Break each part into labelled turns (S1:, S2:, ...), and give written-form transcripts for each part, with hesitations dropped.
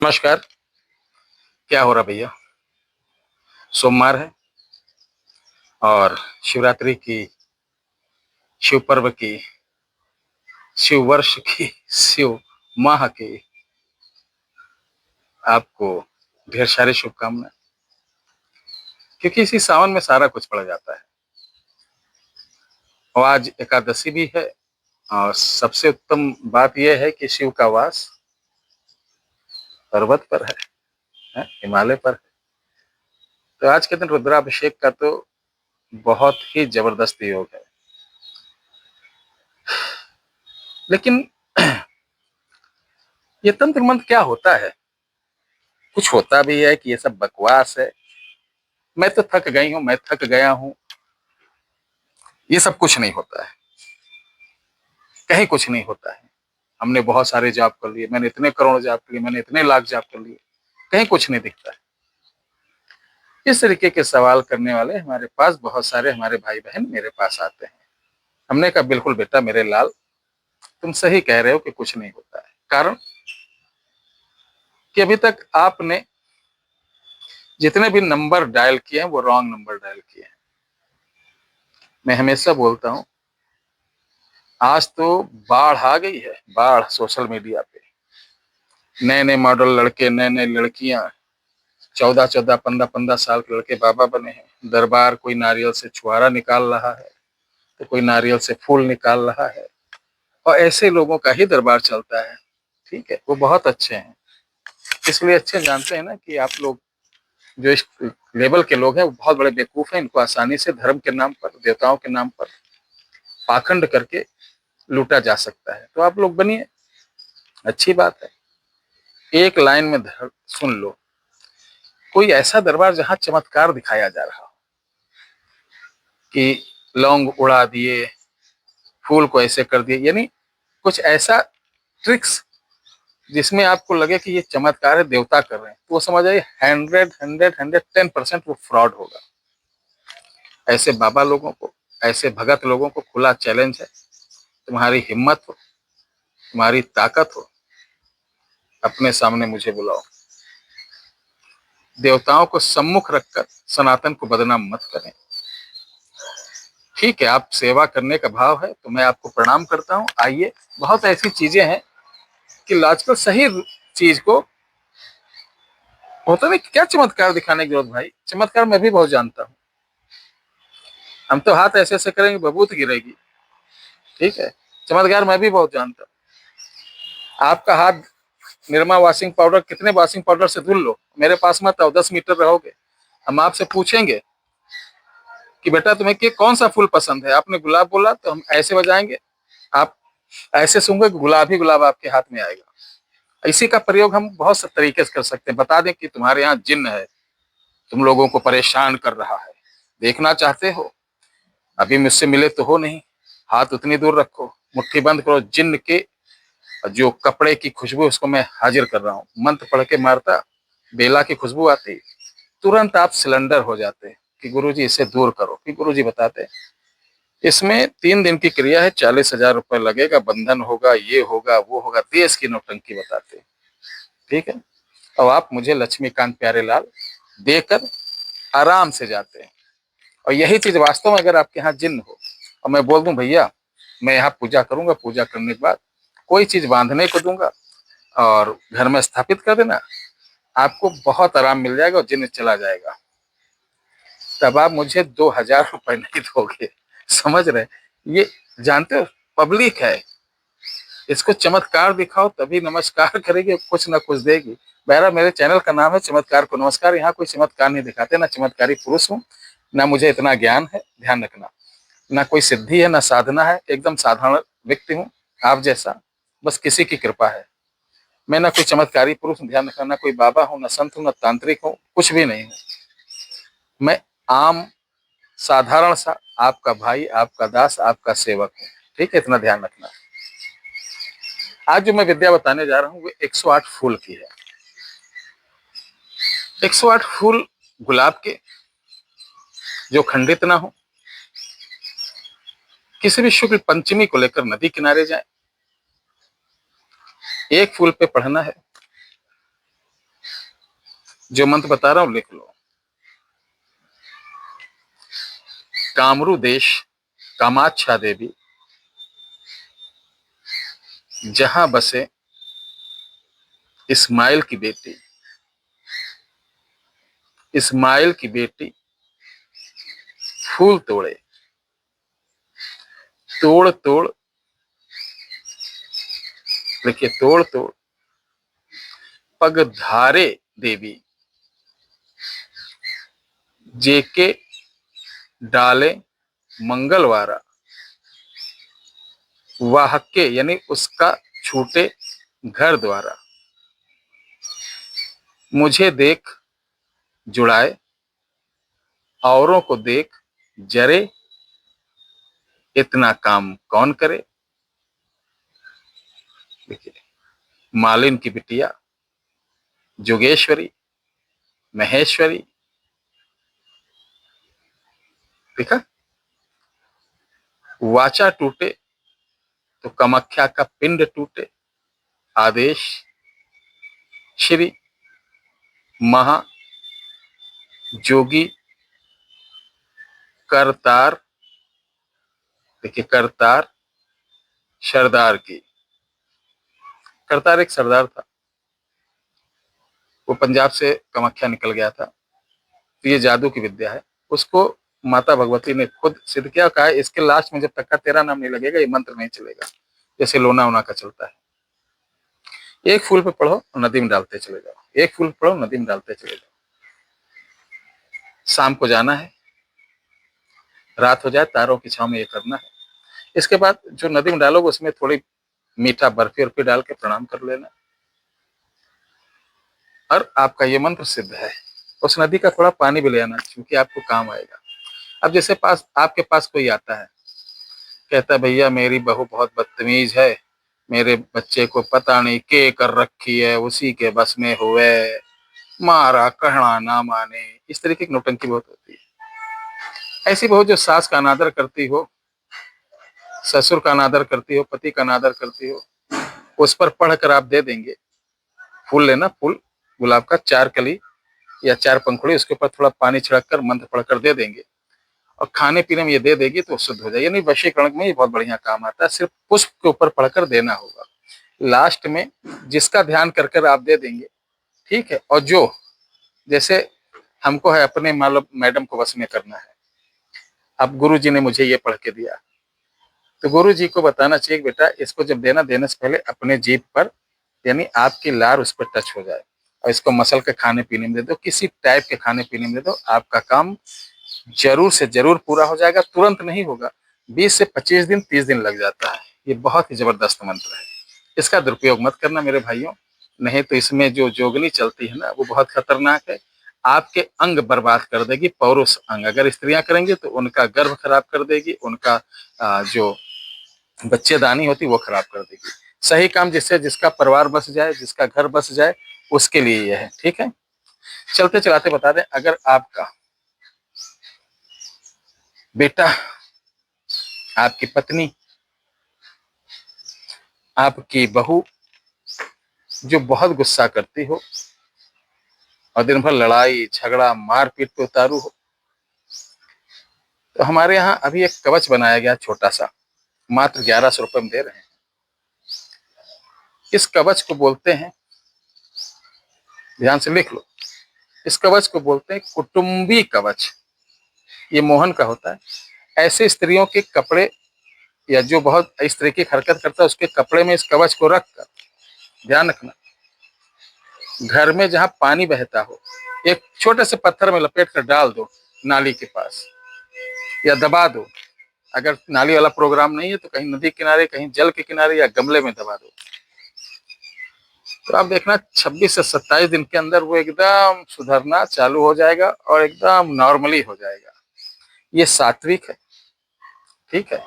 S1: नमस्कार। क्या हो रहा भैया? सोमवार है और शिवरात्रि की, शिव पर्व की, शिव वर्ष की, शिव माह की आपको ढेर सारी शुभकामनाएं। क्योंकि इसी सावन में सारा कुछ पड़ जाता है और आज एकादशी भी है। और सबसे उत्तम बात यह है कि शिव का वास पर्वत पर है, हिमालय पर है। तो आज के दिन रुद्राभिषेक का तो बहुत ही जबरदस्त योग है। लेकिन ये तंत्र मंत्र क्या होता है? कुछ होता भी है कि ये सब बकवास है। मैं तो थक गई हूं, मैं थक गया हूं। ये सब कुछ नहीं होता है, कहीं कुछ नहीं होता है। हमने बहुत सारे जाप कर लिए, मैंने इतने करोड़ जाप कर लिए, मैंने इतने लाख जाप कर लिए, कहीं कुछ नहीं दिखता है। इस तरीके के सवाल करने वाले हमारे पास बहुत सारे हमारे भाई बहन मेरे पास आते हैं। हमने कहा बिल्कुल बेटा मेरे लाल, तुम सही कह रहे हो कि कुछ नहीं होता है। कारण कि अभी तक आपने जितने भी नंबर डायल किए हैं वो रॉन्ग नंबर डायल किए हैं। मैं हमेशा बोलता हूं, आज तो बाढ़ आ गई है, बाढ़ सोशल मीडिया पे। नए नए मॉडल लड़के, नए नए लड़कियां, 14-14, 15-15 साल के लड़के बाबा बने हैं। दरबार कोई नारियल से छुआरा निकाल रहा है तो कोई नारियल से फूल निकाल रहा है, और ऐसे लोगों का ही दरबार चलता है। ठीक है, वो बहुत अच्छे हैं। इसलिए अच्छे जानते हैं ना कि आप लोग जो इस लेवल के लोग हैं वो बहुत बड़े बेवकूफ हैं। इनको आसानी से धर्म के नाम पर, देवताओं के नाम पर पाखंड करके लूटा जा सकता है। तो आप लोग बनिए, अच्छी बात है। एक लाइन में सुन लो, कोई ऐसा दरबार जहां चमत्कार दिखाया जा रहा हो कि लौंग उड़ा दिए, फूल को ऐसे कर दिए, यानी कुछ ऐसा ट्रिक्स जिसमें आपको लगे कि ये चमत्कार है, देवता कर रहे हैं, तो वो समझ आइए 100, 100, 110% वो फ्रॉड होगा। ऐसे बाबा लोगों को, ऐसे भगत लोगों को खुला चैलेंज है, तुम्हारी हिम्मत हो, तुम्हारी ताकत हो, अपने सामने मुझे बुलाओ। देवताओं को सम्मुख रखकर सनातन को बदनाम मत करें। ठीक है, आप सेवा करने का भाव है तो मैं आपको प्रणाम करता हूँ। आइए, बहुत ऐसी चीजें हैं कि आजकल सही चीज को होता नहीं, क्या चमत्कार दिखाने की जरूरत भाई? चमत्कार मैं भी बहुत जानता हूँ। हम तो हाथ ऐसे ऐसे करेंगे बबूत गिरेगी। ठीक है, चमत्कार मैं भी बहुत जानता हूँ। आपका हाथ निरमा वॉशिंग पाउडर, कितने वॉशिंग पाउडर से धुल लो, मेरे पास मत आओ, 10 मीटर रहोगे। हम आपसे पूछेंगे कि बेटा तुम्हें कि कौन सा फूल पसंद है, आपने गुलाब बोला तो हम ऐसे बजाएंगे, आप ऐसे सूंघे गुलाब ही गुलाब आपके हाथ में आएगा। इसी का प्रयोग हम बहुत से तरीके से कर सकते हैं। बता दें कि तुम्हारे यहाँ जिन्न है, तुम लोगों को परेशान कर रहा है, देखना चाहते हो? अभी मुझसे मिले तो हो नहीं, हाथ उतनी दूर रखो, मुट्ठी बंद करो, जिन्न के जो कपड़े की खुशबू उसको मैं हाजिर कर रहा हूँ। मंत्र पढ़ के मारता, बेला की खुशबू आती, तुरंत आप सिलेंडर हो जाते कि गुरुजी इसे दूर करो। कि गुरुजी बताते इसमें 3 दिन की क्रिया है, 40,000 रुपए लगेगा, बंधन होगा, ये होगा वो होगा, देश की नौटंकी बताते। ठीक है, अब आप मुझे लक्ष्मीकांत प्यारे लाल देकर आराम से जाते हैं। और यही चीज वास्तव में अगर आपके यहाँ जिन्न हो और मैं बोल दूं भैया मैं यहाँ पूजा करूंगा, पूजा करने के बाद कोई चीज बांधने को दूंगा और घर में स्थापित कर देना, आपको बहुत आराम मिल जाएगा और जिन्न चला जाएगा। तब आप मुझे 2,000 रुपए नहीं दोगे, समझ रहे? ये जानते हो, पब्लिक है, इसको चमत्कार दिखाओ तभी नमस्कार करेगी, कुछ ना कुछ देगी। बहरा मेरे चैनल का नाम है चमत्कार को नमस्कार। यहाँ कोई चमत्कार नहीं दिखाते, ना चमत्कारी पुरुष हूँ, ना मुझे इतना ज्ञान है, ध्यान रखना। ना कोई सिद्धि है, ना साधना है, एकदम साधारण व्यक्ति हूँ आप जैसा, बस किसी की कृपा है। मैं ना कोई चमत्कारी पुरुष, ध्यान रखना, ना कोई बाबा हूँ, ना संत हूँ, ना तांत्रिक हूँ, कुछ भी नहीं हूँ। मैं आम साधारण सा आपका भाई, आपका दास, आपका सेवक हूँ। ठीक है, इतना ध्यान रखना। आज जो मैं विद्या बताने जा रहा हूँ वो 108 फूल की है। 108 फूल गुलाब के, जो खंडित ना हो। किसी भी शुक्ल पंचमी को लेकर नदी किनारे जाए, एक फूल पे पढ़ना है जो मंत्र बता रहा हूं लिख लो। कामरू देश कामाक्षा देवी, जहां बसे इस्माइल की बेटी, इस्माइल की बेटी फूल तोड़े, तोड़ तोड़, देखिए तोड़ तोड़ पग धारे देवी, जेके डाले मंगलवारा, वाहके यानी उसका छूटे घर द्वारा, मुझे देख जुड़ाए, औरों को देख जरे, इतना काम कौन करे। देखिए मालिन की बिटिया जोगेश्वरी, महेश्वरी, देखा। वाचा टूटे तो कामाख्या का पिंड टूटे, आदेश श्री महा जोगी करतार, देखिए करतार सरदार की। करतार एक सरदार था, वो पंजाब से कामाख्या निकल गया था। तो ये जादू की विद्या है, उसको माता भगवती ने खुद सिद्ध किया, कहा इसके लास्ट में जब तक का तेरा नाम नहीं लगेगा ये मंत्र नहीं चलेगा, जैसे लोना वोना का चलता है। एक फूल पे पढ़ो नदी में डालते चले जाओ, एक फूल पढ़ो नदी में डालते चले जाओ। शाम को जाना है, रात हो जाए तारों की छांव में ये करना है। इसके बाद जो नदी में डालोगे उसमें थोड़ी मीठा बर्फी उर्फी डाल के प्रणाम कर लेना, और आपका ये मंत्र सिद्ध है। उस नदी का थोड़ा पानी भी ले आना, क्योंकि आपको काम आएगा। अब जैसे पास आपके पास कोई आता है, कहता है भैया मेरी बहू बहुत बदतमीज है, मेरे बच्चे को पता नहीं के कर रखी है, उसी के बस में हुए, मारा कहना ना माने, इस तरीके की नौटंकी बहुत होती है। ऐसी बहू जो सास का अनादर करती हो, ससुर का अनादर करती हो, पति का अनादर करती हो, उस पर पढ़कर आप दे देंगे। फूल लेना, फूल गुलाब का 4 कली या 4 पंखुड़ी, उसके ऊपर थोड़ा पानी छिड़क कर मंत्र पढ़कर दे देंगे, और खाने पीने में ये दे देगी तो शुद्ध हो जाएगी। यानी वशीकरण में ये बहुत बढ़िया काम आता है। सिर्फ पुष्प के ऊपर पढ़कर देना होगा, लास्ट में जिसका ध्यान कर कर आप दे देंगे, ठीक है। और जो जैसे हमको है अपने मतलब मैडम को वश में करना है, अब गुरु जी ने मुझे ये पढ़ के दिया, तो गुरु जी को बताना चाहिए बेटा इसको जब देना, देने से पहले अपने जीभ पर यानी आपकी लार उस पर टच हो जाए, और इसको मसल के खाने पीने में दे दो, किसी टाइप के खाने पीने में दे दो, आपका काम जरूर से जरूर पूरा हो जाएगा। तुरंत नहीं होगा, 20 से 25 दिन 30 दिन लग जाता है। ये बहुत ही जबरदस्त मंत्र है, इसका दुरुपयोग मत करना मेरे भाइयों, नहीं तो इसमें जो जोगनी चलती है ना वो बहुत खतरनाक है। आपके अंग बर्बाद कर देगी, पौरुष अंग। अगर स्त्रियां करेंगी तो उनका गर्भ खराब कर देगी, उनका जो बच्चेदानी होती वो खराब कर देगी। सही काम जिससे जिसका परिवार बस जाए, जिसका घर बस जाए, उसके लिए यह है, ठीक है। चलते चलाते बता दें, अगर आपका बेटा, आपकी पत्नी, आपकी बहू जो बहुत गुस्सा करती हो और दिन भर लड़ाई झगड़ा मारपीट पे उतारू हो, तो हमारे यहाँ अभी एक कवच बनाया गया छोटा सा, मात्र 1100 रुपए में दे रहे हैं। इस कवच को बोलते हैं, ध्यान से लिख लो, इस कवच को बोलते हैं कुटुंबी कवच। ये मोहन का होता है। ऐसे स्त्रियों के कपड़े या जो बहुत इस तरह की हरकत करता है उसके कपड़े में इस कवच को रख कर, ध्यान रखना, घर में जहां पानी बहता हो एक छोटे से पत्थर में लपेट कर डाल दो, नाली के पास, या दबा दो। अगर नाली वाला प्रोग्राम नहीं है तो कहीं नदी किनारे, कहीं जल के किनारे या गमले में दबा दो। तो आप देखना 26 से 27 दिन के अंदर वो एकदम सुधरना चालू हो जाएगा और एकदम नॉर्मली हो जाएगा। ये सात्विक है, ठीक है।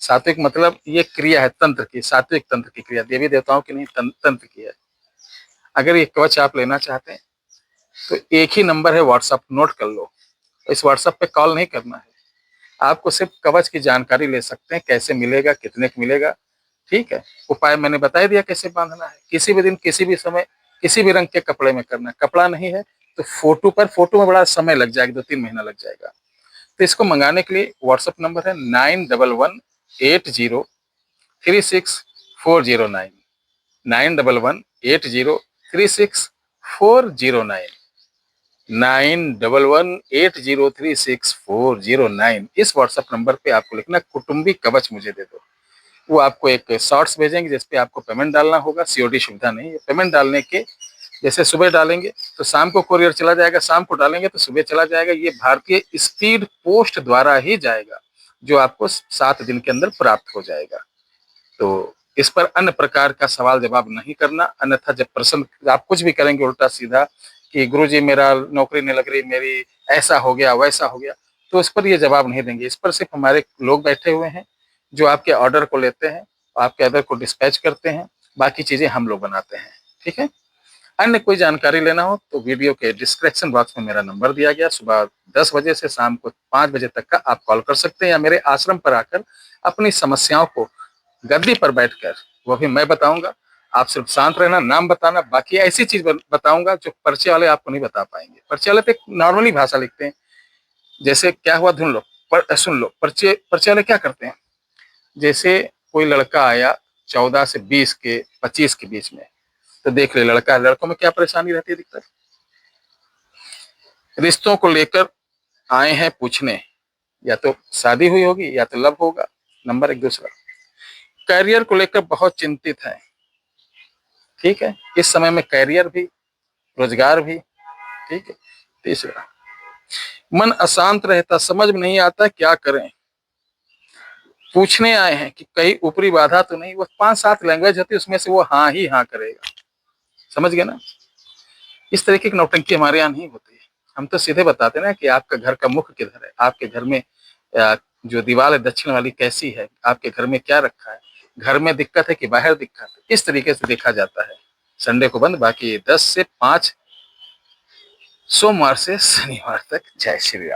S1: सात्विक मतलब ये क्रिया है तंत्र की, सात्विक तंत्र की क्रिया, देवी देवताओं की नहीं, तंत्र की है। अगर ये कवच आप लेना चाहते हैं तो एक ही नंबर है व्हाट्सएप, नोट कर लो। इस व्हाट्सएप पे कॉल नहीं करना है, आपको सिर्फ कवच की जानकारी ले सकते हैं, कैसे मिलेगा, कितने का मिलेगा, ठीक है। उपाय मैंने बता दिया कैसे बांधना है। किसी भी दिन, किसी भी समय, किसी भी रंग के कपड़े में करना है। कपड़ा नहीं है तो फोटो में बड़ा समय लग जाएगा, 2-3 महीना लग जाएगा। तो इसको मंगाने के लिए व्हाट्सएप नंबर है 9118036409, 9118036409, 9118036409। इस व्हाट्सएप नंबर पे आपको लिखना कुटुंबी कवच मुझे दे दो। वो आपको एक शॉर्ट्स भेजेंगे जिसपे आपको पेमेंट डालना होगा, सीओडी सुविधा नहीं है। पेमेंट डालने के जैसे सुबह डालेंगे तो शाम को कोरियर चला जाएगा, शाम को डालेंगे तो सुबह चला जाएगा। ये भारतीय स्पीड पोस्ट द्वारा ही जाएगा, जो आपको 7 दिन के अंदर प्राप्त हो जाएगा। तो इस पर अन्य प्रकार का सवाल जवाब नहीं करना, अन्यथा जब प्रश्न आप कुछ भी करेंगे उल्टा सीधा कि गुरुजी मेरा नौकरी नहीं लग रही, मेरी ऐसा हो गया वैसा हो गया, तो इस पर ये जवाब नहीं देंगे। इस पर सिर्फ हमारे लोग बैठे हुए हैं जो आपके ऑर्डर को लेते हैं, आपके ऑर्डर को डिस्पैच करते हैं, बाकी चीजें हम लोग बनाते हैं। ठीक है। अन्य कोई जानकारी लेना हो तो वीडियो के डिस्क्रिप्शन बॉक्स में मेरा नंबर दिया गया, सुबह 10 बजे से शाम को 5 बजे तक का आप कॉल कर सकते हैं, या मेरे आश्रम पर आकर अपनी समस्याओं को गद्दी पर बैठकर वो भी मैं बताऊंगा। आप सिर्फ शांत रहना, नाम बताना, बाकी ऐसी चीज बताऊंगा जो पर्चे वाले आपको नहीं बता पाएंगे। पर्चे वाले तो नॉर्मली भाषा लिखते हैं, जैसे क्या हुआ धुन लो, सुन लो। पर्चे वाले क्या करते हैं, जैसे कोई लड़का आया 14 से 20 के 25 के बीच में, तो देख ले लड़का, लड़कों में क्या परेशानी रहती है अधिकतर, रिश्तों को लेकर आए हैं पूछने, या तो शादी हुई होगी या तो लव होगा। नंबर 1। दूसरा, करियर को लेकर बहुत चिंतित है। ठीक है, इस समय में करियर भी, रोजगार भी। ठीक है। तीसरा, मन अशांत रहता, समझ में नहीं आता क्या करें, पूछने आए हैं कि कहीं ऊपरी बाधा तो नहीं। वो 5-7 लैंग्वेज होती है, उसमें से वो हाँ ही हाँ करेगा। समझ गए ना। इस तरीके की नौटंकी हमारे यहाँ नहीं होती है। हम तो सीधे बताते ना कि आपका घर का मुख किधर है, आपके घर में जो दीवार है दक्षिण वाली कैसी है, आपके घर में क्या रखा है, घर में दिक्कत है कि बाहर दिक्कत है, इस तरीके से देखा जाता है। संडे को बंद, बाकी 10 से 5 सोमवार से शनिवार तक। जय श्री राम।